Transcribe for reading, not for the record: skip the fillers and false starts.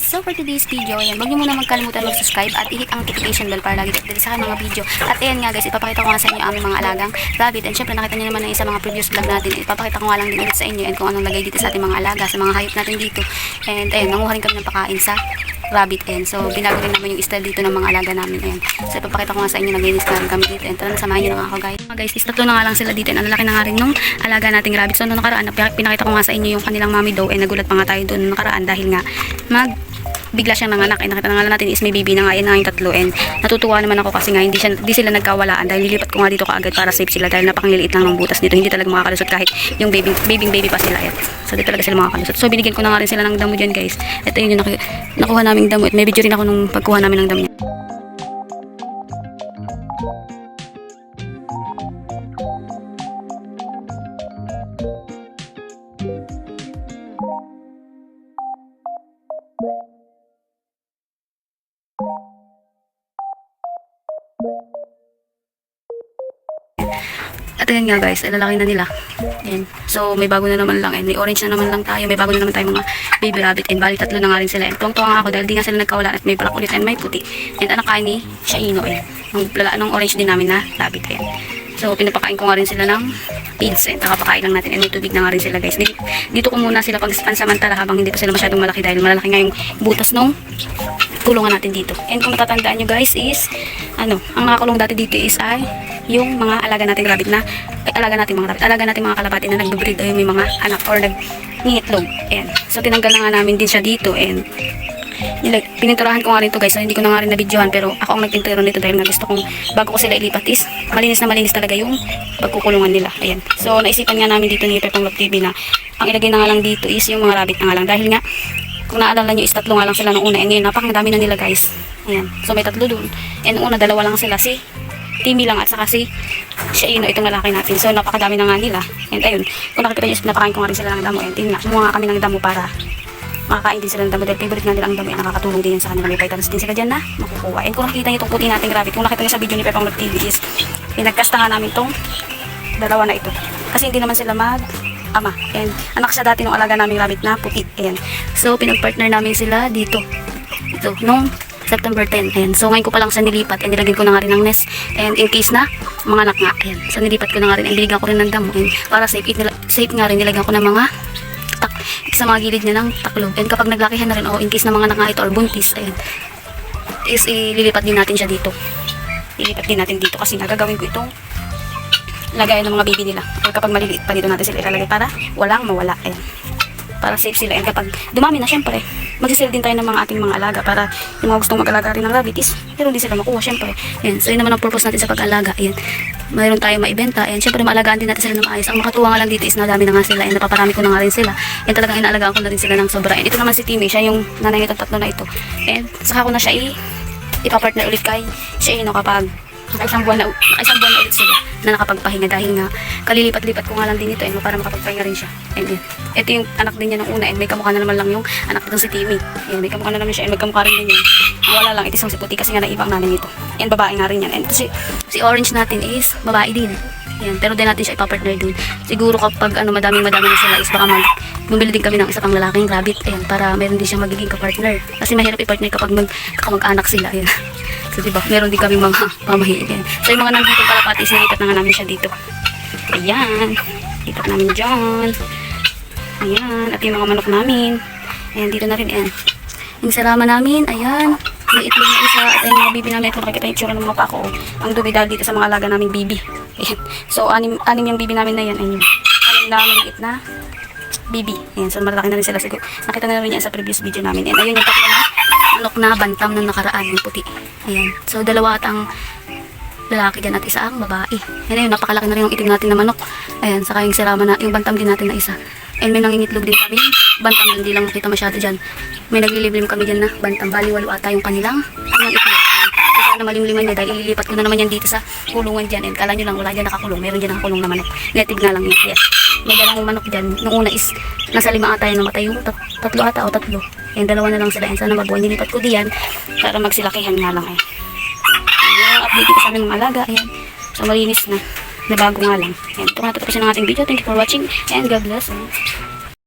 So for today's video, ayan, huwag niyo muna magkalimutan mag-subscribe at i-hit ang notification bell para lagi update sa aking mga video. At ayan nga guys, ipapakita ko nga sa inyo ang aming mga alagang rabbit. And syempre nakita niyo naman na sa mga previous vlog natin. Ipapakita ko nga lang din ulit sa inyo and kung anong lagay dito sa ating mga alaga, sa mga hayop natin dito. And ayan, nanguha rin kami ng pakain sa rabbit. And so binago rin naman yung style dito ng mga alaga namin. Ayan. So ipapakita ko nga sa inyo, naglinis na rin kami dito. And tara, samahan niyo na nga ako guys. Mga guys, tatlo na nga lang sila dito. And ang lalaki na nga rin nung alaga nating rabbit. So noong nakaraan, pinakita ko nga sa inyo yung kanilang mommy daw. And nagulat pa nga tayo doon noong nakaraan dahil nga bigla siyang nanganak. Nakita na nga natin is may baby na nga yan na yung tatlo. And natutuwa naman ako kasi nga hindi sila nagkawalaan dahil nilipat ko nga dito kaagad para safe sila dahil napakangiliit lang ng butas dito. Hindi talaga makakalusot kahit yung baby pa sila. Yan. So dito talaga sila makakalusot. So binigyan ko na nga rin sila ng damo dyan guys. Ito yun yung nakuha naming damo. At may video rin ako nung pagkuha namin ng damo niya. At ayan nga guys, lalaki na nila. And so may bago na naman lang and may orange na naman lang tayo. May bago na naman tayo mga baby rabbit and bali tatlo na nga rin sila. And tuwang-tuwa nga ako dahil di nga sila nagkawala at may black ulit and may puti. And anak ka ni Shaino nung orange din namin na rabbit. Ayan. So pinapakain ko nga rin sila ng feeds and nakapakain lang natin and may tubig na nga rin sila guys. Dito ko muna sila pansamantala habang hindi pa sila masyadong malaki dahil malalaki nga yung butas nung kulungan natin dito. And kung natatandaan nyo guys is ang nakakulong dati dito is ay yung mga alaga nating rabbit alaga nating mga kalapati na nagbe-breed ay may mga anak or nag-ngitlog. And so tinanggal na nga namin din siya dito and pininturahan ko nga rin to guys. So hindi ko na nga rin na-videohan pero ako ang nagpinturo nito dahil nga gusto kong bago ko sila ilipat is malinis na malinis talaga yung pagkukulungan nila. Ayan. So naisipan nga namin dito ni Pepang Love TV na ang ilagay na nga lang dito is yung mga rabbit na nga lang dahil nga kung naalala nyo is tatlo nga lang sila nung una and ngayon napakadami na nila guys. Ayan. So may tatlo dun and una dalawa lang sila, si Timmy lang at saka si Shaino, itong lalaki natin. So napakadami na nga nila and ayun, kung nakikita nyo is pinapakain ko nga rin sila ng damo and tingnan, kumuha nga kami ng damo para makakain din sila ng damo dahil favorite nga nila ang damo and nakakatulong din yan sa kanila. May vitamins din sila dyan na makukuha. And kung nakikita nyo itong puti nating rabbit, kung nakita nyo sa video ni Pepang Love TV is pinagkasta nga namin itong dalawa na ito kasi hindi naman sila ama and anak siya dati nung alaga naming rabbit na puti. Ayan. So pinag-partner namin sila dito nung September 10. Ayan. So ngayon ko pa lang siya nilipat and nilagyan ko na nga rin ng nest and in case na mga anak nga. Ayan. So nilipat ko na nga rin and binigyan ko rin ng damo and para safe nga rin nilagyan ko ng mga sa mga gilid niya ng taklo. And kapag naglakihan na rin in case na mga anak nga ito or buntis, ayan, is ililipat din natin siya dito. Ilipat din natin dito kasi nagagawin ko itong lagayan ng mga baby nila. Or kapag maliliit pa dito natin sila ilalagay para walang mawala. Ayan. Para safe sila. And kapag dumami na, syempre, mag-sell din tayo ng mga ating mga alaga para yung mga gustong mag-alaga rin ng rabbit is meron din sila makuha, syempre. Ayan. So, yun naman ang purpose natin sa pag-alaga. Ayan. Mayroon tayong maibenta. Ayan. Syempre, maalagaan din natin sila ng maayos. Ang makatuwa nga lang dito is nadami na nga sila. And napaparami ko na nga rin sila. And talagang inaalagaan ko na rin sila ng sobra. And ito naman si Timmy. Siya yung nanay nitong tatlo na ito. And saka ko na siya ipapartner ulit kay Shaino kapag isang buwan na ulit sila na nakapagpahinga dahil nga kalilipat-lipat ko nga lang din ito and para makapagpahinga rin siya. And yun. Ito yung anak din niya nung una and may kamukha na naman lang yung anak nitong si Timmy. Ayan, may kamukha na naman siya and magkamukha rin din yun. Wala lang, ito isang si puti kasi nga naibang namin ito. And babae nga rin yan. And ito si orange natin is babae din. Ayan, pero din natin siya ipapartner dun. Siguro kapag madaming na sila is baka bumili din kami ng isa pang lalaking rabbit. Ayan, para meron din siyang magiging kapartner. Kasi mahirap i-partner kapag mag-anak sila. Ayan. So diba, meron din kami mga pamahiin. So yung mga nandito kalapati, sinikat na nga namin siya dito. Ayan. Lipat namin dyan. Ayan. At yung mga manok namin. Ayan, dito na rin. Ayan. Yung salama namin. Ayan. May itlog na isa. At yung mga bibi namin. Ito nakikita yung tsura ng mga pako. Ang dumi dahil dito sa mga alaga naming bibi. Ayan. So, anim yung bibi namin na yan. Ayan. Anim na maliit na bibi. Ayan. So, malaki na rin sila. Siguro. Nakita na rin yan sa previous video namin. And ayun yung tatlo na manok na bantam na nakaraan yung puti. Ayan. So, dalawa at ang lalaki dyan at isa ang babae. Ayan, ayun, napakalaki na rin yung itim natin na manok. Ayan, saka yung salama na, yung bantam din natin na isa. And may nangingitlog din kami. Bantam, hindi lang makita masyado dyan. May nagliliblim kami dyan na bantam. Baliwalo ata yung kanilang itlog. Kasi na malimliman niya dahil ililipat ko na naman yan dito sa kulungan dyan. And kala nyo lang, wala dyan nakakulong. Meron dyan nakakulong na manok. Native nga lang yan. Yes. May dalang manok dyan. Nung una is, nasa 5 ata yung namatay yung tatlo ata o tatlo. And dalawa na lang sila. And sana mabuhay. Nilipat ko diyan para magsilakihan nga lang. Ayan, update ko sa aming mga alaga. Ayan. So malinis na. Nabago nga lang. Ayan. Ito nga tatapos ng ating video. Thank you for watching and God bless.